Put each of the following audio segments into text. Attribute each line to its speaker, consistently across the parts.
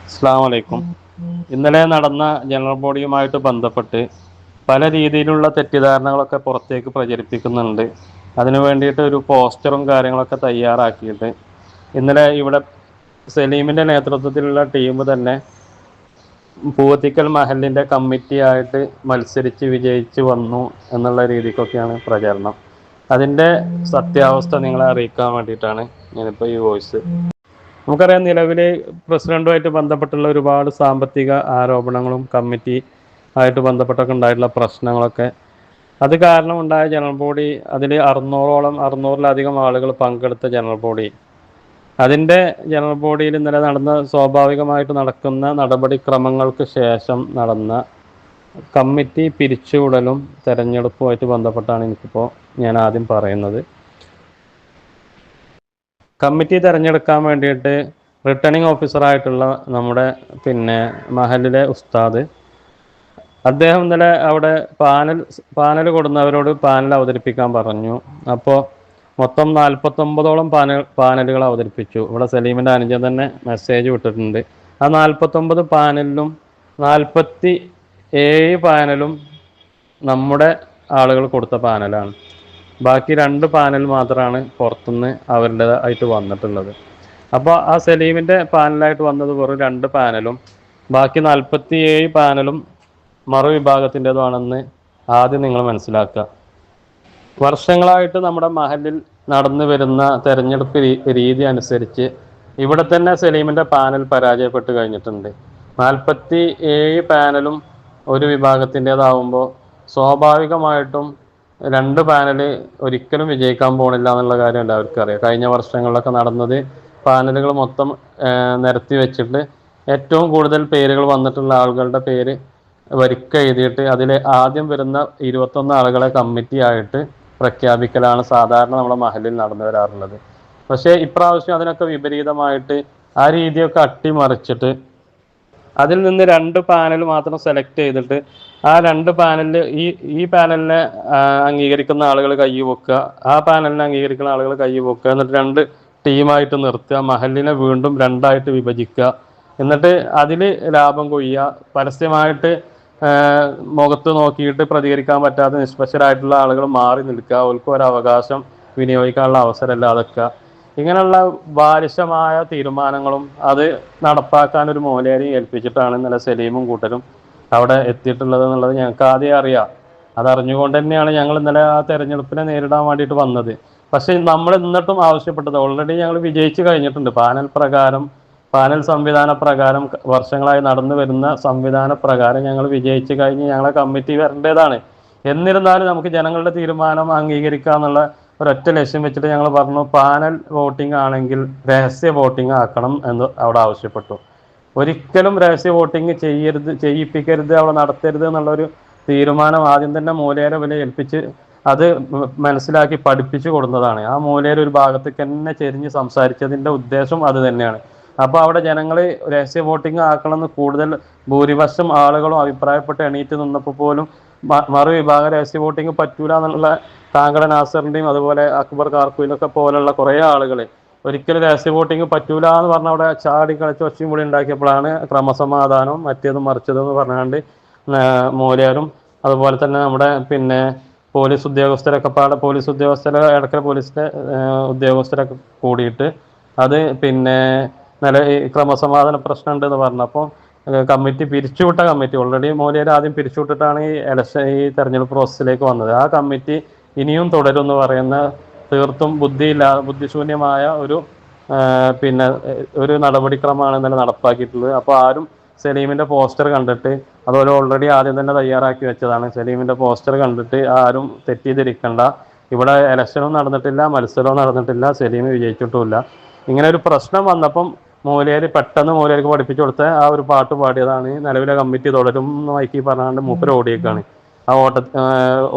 Speaker 1: അസ്സലാമു അലൈക്കും. ഇന്നലെ നടന്ന ജനറൽ ബോഡിയുമായിട്ട് ബന്ധപ്പെട്ട് പല രീതിയിലുള്ള തെറ്റിദ്ധാരണകളൊക്കെ പുറത്തേക്ക് പ്രചരിപ്പിക്കുന്നുണ്ട്. അതിനു വേണ്ടിയിട്ട് ഒരു പോസ്റ്ററും കാര്യങ്ങളൊക്കെ തയ്യാറാക്കിയിട്ട് ഇന്നലെ ഇവിടെ സലീമിൻ്റെ നേതൃത്വത്തിലുള്ള ടീം തന്നെ പൂവത്തിക്കൽ മഹലിൻ്റെ കമ്മിറ്റി ആയിട്ട് മത്സരിച്ച് വിജയിച്ച് വന്നു എന്നുള്ള രീതിക്കൊക്കെയാണ് പ്രചരണം. അതിൻ്റെ സത്യാവസ്ഥ നിങ്ങളെ അറിയിക്കാൻ വേണ്ടിയിട്ടാണ് ഞാനിപ്പോൾ ഈ വോയിസ്. നമുക്കറിയാം, നിലവിൽ പ്രസിഡന്റുമായിട്ട് ബന്ധപ്പെട്ടുള്ള ഒരുപാട് സാമ്പത്തിക ആരോപണങ്ങളും കമ്മിറ്റി ആയിട്ട് ബന്ധപ്പെട്ടൊക്കെ ഉണ്ടായിട്ടുള്ള പ്രശ്നങ്ങളൊക്കെ അത് കാരണം ഉണ്ടായ ജനറൽ ബോഡി, അതിൽ 600-600-ലധികം ആളുകൾ പങ്കെടുത്ത ജനറൽ ബോഡി, അതിൻ്റെ ജനറൽ ബോഡിയിൽ ഇന്നലെ നടന്ന സ്വാഭാവികമായിട്ട് നടക്കുന്ന നടപടിക്രമങ്ങൾക്ക് ശേഷം നടന്ന കമ്മിറ്റി പിരിച്ചുവിടലും തെരഞ്ഞെടുപ്പുമായിട്ട് ബന്ധപ്പെട്ടാണ് ഞാൻ ആദ്യം പറയുന്നത്. കമ്മിറ്റി തിരഞ്ഞെടുക്കാൻ വേണ്ടിയിട്ട് റിട്ടേണിംഗ് ഓഫീസറായിട്ടുള്ള നമ്മുടെ മഹലിലെ ഉസ്താദ് അദ്ദേഹം ഇന്നലെ അവിടെ പാനൽ കൊടുന്നവരോട് പാനൽ അവതരിപ്പിക്കാൻ പറഞ്ഞു. അപ്പോൾ മൊത്തം 49ഓളം പാനലുകൾ അവതരിപ്പിച്ചു. ഇവിടെ സലീമിൻ്റെ അനുജൻ തന്നെ മെസ്സേജ് വിട്ടിട്ടുണ്ട്. ആ 49 പാനലിലും 47 പാനലും നമ്മുടെ ആളുകൾ കൊടുത്ത പാനലാണ്. ബാക്കി 2 പാനൽ മാത്രമാണ് പുറത്തുനിന്ന് അവരുടേതായിട്ട് വന്നിട്ടുള്ളത്. അപ്പോൾ ആ സലീമിൻ്റെ പാനലായിട്ട് വന്നത് വെറും 2 പാനലും ബാക്കി 47 പാനലും മറുവിഭാഗത്തിൻ്റെതാണെന്ന് ആദ്യം നിങ്ങൾ മനസ്സിലാക്കുക. വർഷങ്ങളായിട്ട് നമ്മുടെ മഹലിൽ നടന്നു വരുന്ന തെരഞ്ഞെടുപ്പ് രീതി അനുസരിച്ച് ഇവിടെ തന്നെ സലീമിൻ്റെ പാനൽ പരാജയപ്പെട്ട് കഴിഞ്ഞിട്ടുണ്ട്. 47 പാനലും ഒരു വിഭാഗത്തിൻ്റെതാവുമ്പോൾ സ്വാഭാവികമായിട്ടും 2 പാനൽ ഒരിക്കലും വിജയിക്കാൻ പോകണില്ല എന്നുള്ള കാര്യം എല്ലാവർക്കും അറിയാം. കഴിഞ്ഞ വർഷങ്ങളിലൊക്കെ നടന്നത് പാനലുകൾ മൊത്തം നിരത്തി വെച്ചിട്ട് ഏറ്റവും കൂടുതൽ പേരുകൾ വന്നിട്ടുള്ള ആളുകളുടെ പേര് വരിക്ക എഴുതിയിട്ട് അതിൽ ആദ്യം വരുന്ന 21 ആളുകളെ കമ്മിറ്റി ആയിട്ട് പ്രഖ്യാപിക്കലാണ് സാധാരണ നമ്മുടെ മഹലിൽ നടന്നു വരാറുള്ളത്. പക്ഷേ ഇപ്രാവശ്യം അതിനൊക്കെ വിപരീതമായിട്ട് ആ രീതിയൊക്കെ അട്ടിമറിച്ചിട്ട് അതിൽ നിന്ന് 2 പാനൽ മാത്രം സെലക്ട് ചെയ്തിട്ട് ആ 2 പാനലിൽ ഈ പാനലിനെ അംഗീകരിക്കുന്ന ആളുകൾ കൈ വെക്കുക, ആ പാനലിനെ അംഗീകരിക്കുന്ന ആളുകൾ കൈ വെക്കുക, എന്നിട്ട് 2 ടീമായിട്ട് നിർത്തുക, മഹലിനെ വീണ്ടും 2ആയിട്ട് വിഭജിക്കുക, എന്നിട്ട് അതിൽ ലാഭം കൊയ്യുക. പരസ്യമായിട്ട് മുഖത്ത് നോക്കിയിട്ട് പ്രതികരിക്കാൻ പറ്റാത്ത നിഷ്പക്ഷരായിട്ടുള്ള ആളുകൾ മാറി നിൽക്കുക, അവർക്ക് ഒരു അവകാശം വിനിയോഗിക്കാനുള്ള അവസരമല്ല അതൊക്കെ. ഇങ്ങനെയുള്ള ബാലിശമായ തീരുമാനങ്ങളും അത് നടപ്പാക്കാൻ ഒരു മോലേരി ഏൽപ്പിച്ചിട്ടാണ് ഇന്നലെ സലീമും കൂട്ടരും അവിടെ എത്തിയിട്ടുള്ളത് എന്നുള്ളത് ഞങ്ങൾക്ക് ആദ്യം അറിയാം. അതറിഞ്ഞുകൊണ്ട് തന്നെയാണ് ഞങ്ങൾ ഇന്നലെ ആ തെരഞ്ഞെടുപ്പിനെ നേരിടാൻ വേണ്ടിയിട്ട് വന്നത്. പക്ഷേ നമ്മൾ എന്നിട്ടും ആവശ്യപ്പെട്ടത്, ഓൾറെഡി ഞങ്ങൾ വിജയിച്ചു കഴിഞ്ഞിട്ടുണ്ട്. പാനൽ സംവിധാന പ്രകാരം വർഷങ്ങളായി നടന്നു വരുന്ന സംവിധാന പ്രകാരം ഞങ്ങൾ വിജയിച്ചു കഴിഞ്ഞ് ഞങ്ങളെ കമ്മിറ്റി വരേണ്ടതാണ്. എന്നിരുന്നാലും നമുക്ക് ജനങ്ങളുടെ തീരുമാനം അംഗീകരിക്കുക എന്നുള്ള ഒരൊറ്റ ലക്ഷ്യം വെച്ചിട്ട് ഞങ്ങൾ പറഞ്ഞു, പാനൽ വോട്ടിംഗ് ആണെങ്കിൽ രഹസ്യ വോട്ടിംഗ് ആക്കണം എന്ന് അവിടെ ആവശ്യപ്പെട്ടു. ഒരിക്കലും രഹസ്യ വോട്ടിംഗ് ചെയ്യിപ്പിക്കരുത്, അവിടെ നടത്തരുത് എന്നുള്ളൊരു തീരുമാനം ആദ്യം തന്നെ മൂലേരെ വില ഏൽപ്പിച്ച് അത് മനസ്സിലാക്കി പഠിപ്പിച്ചു കൊടുത്തതാണ്. ആ മൂലേര് ഒരു ഭാഗത്തേക്ക് തന്നെ ചെരിഞ്ഞ് സംസാരിച്ചതിൻ്റെ ഉദ്ദേശം അത് തന്നെയാണ്. അപ്പോൾ അവിടെ ജനങ്ങൾ രഹസ്യ വോട്ടിംഗ് ആക്കണമെന്ന് കൂടുതൽ ഭൂരിപക്ഷം ആളുകളും അഭിപ്രായപ്പെട്ട് എണീറ്റ് നിന്നപ്പോൾ പോലും മറുവിഭാഗം രഹസ്യ വോട്ടിംഗ് പറ്റൂല എന്നുള്ള താങ്കള നാസറിൻ്റെയും അതുപോലെ അക്ബർ കാർക്കുയിലൊക്കെ പോലുള്ള കുറേ ആളുകൾ ഒരിക്കലും രഹസ്യ വോട്ടിംഗ് പറ്റൂല എന്ന് പറഞ്ഞ അവിടെ ചാടി കളിച്ച് ഒച്ചയും കൂടി ഉണ്ടാക്കിയപ്പോഴാണ് ക്രമസമാധാനവും മറ്റേതും മറിച്ചതെന്ന് പറഞ്ഞുകൊണ്ട് മൂലരും അതുപോലെ തന്നെ നമ്മുടെ പോലീസ് ഉദ്യോഗസ്ഥരൊക്കെ പോലീസ് ഉദ്യോഗസ്ഥരെ ഇടയ്ക്കൽ പോലീസിൻ്റെ ഉദ്യോഗസ്ഥരൊക്കെ കൂടിയിട്ട് അത് ക്രമസമാധാന പ്രശ്നം ഉണ്ടെന്ന് പറഞ്ഞപ്പോൾ കമ്മിറ്റി പിരിച്ചുവിട്ട കമ്മിറ്റി, ഓൾറെഡി മൂലയിൽ ആദ്യം പിരിച്ചുവിട്ടിട്ടാണ് ഈ തെരഞ്ഞെടുപ്പ് പ്രോസസ്സിലേക്ക് വന്നത്. ആ കമ്മിറ്റി ഇനിയും തുടരും എന്ന് പറയുന്ന തീർത്തും ബുദ്ധിശൂന്യമായ ഒരു നടപടിക്രമമാണ് ഇന്നലെ നടപ്പാക്കിയിട്ടുള്ളത്. അപ്പോൾ ആരും സലീമിൻ്റെ പോസ്റ്റർ കണ്ടിട്ട്, അതുപോലെ ഓൾറെഡി ആദ്യം തന്നെ തയ്യാറാക്കി വെച്ചതാണ്, സലീമിൻ്റെ പോസ്റ്റർ കണ്ടിട്ട് ആരും തെറ്റിദ്ധരിക്കണ്ട. ഇവിടെ ഇലക്ഷനും നടന്നിട്ടില്ല, മത്സരവും നടന്നിട്ടില്ല, സലീം വിജയിച്ചിട്ടുമില്ല. ഇങ്ങനെ ഒരു പ്രശ്നം വന്നപ്പം പെട്ടെന്ന് മൂലർക്ക് പഠിപ്പിച്ചു കൊടുത്ത ആ ഒരു പാട്ട് പാടിയതാണ് നിലവിലെ കമ്മിറ്റി തുടരും എന്ന് വൈക്കി പറഞ്ഞാണ്ട് മൂപ്പര് ഓടിയേക്കാണ്. ആ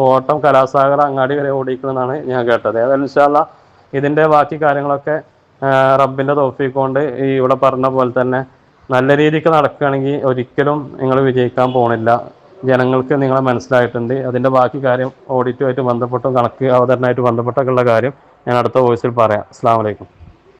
Speaker 1: ഓട്ടം കലാസാഗർ അങ്ങാടി വരെ ഓടിക്കണമെന്നാണ് ഞാൻ കേട്ടത്. ഏതായാലും ഇൻഷാ അല്ലാഹ് ഇതിൻ്റെ ബാക്കി കാര്യങ്ങളൊക്കെ റബ്ബിൻ്റെ തൗഫീഖ് കൊണ്ട് ഇവിടെ പറഞ്ഞ പോലെ തന്നെ നല്ല രീതിക്ക് നടക്കുകയാണെങ്കിൽ ഒരിക്കലും നിങ്ങൾ വിജയിക്കാൻ പോകണില്ല. ജനങ്ങൾക്ക് നിങ്ങളെ മനസ്സിലായിട്ടുണ്ട്. അതിൻ്റെ ബാക്കി കാര്യം ഓഡിറ്റുമായിട്ട് ബന്ധപ്പെട്ടും കണക്ക് അവതരണമായിട്ട് ബന്ധപ്പെട്ടൊക്കെയുള്ള കാര്യം ഞാൻ അടുത്ത വോയിസിൽ പറയാം. അസ്സലാമു അലൈക്കും.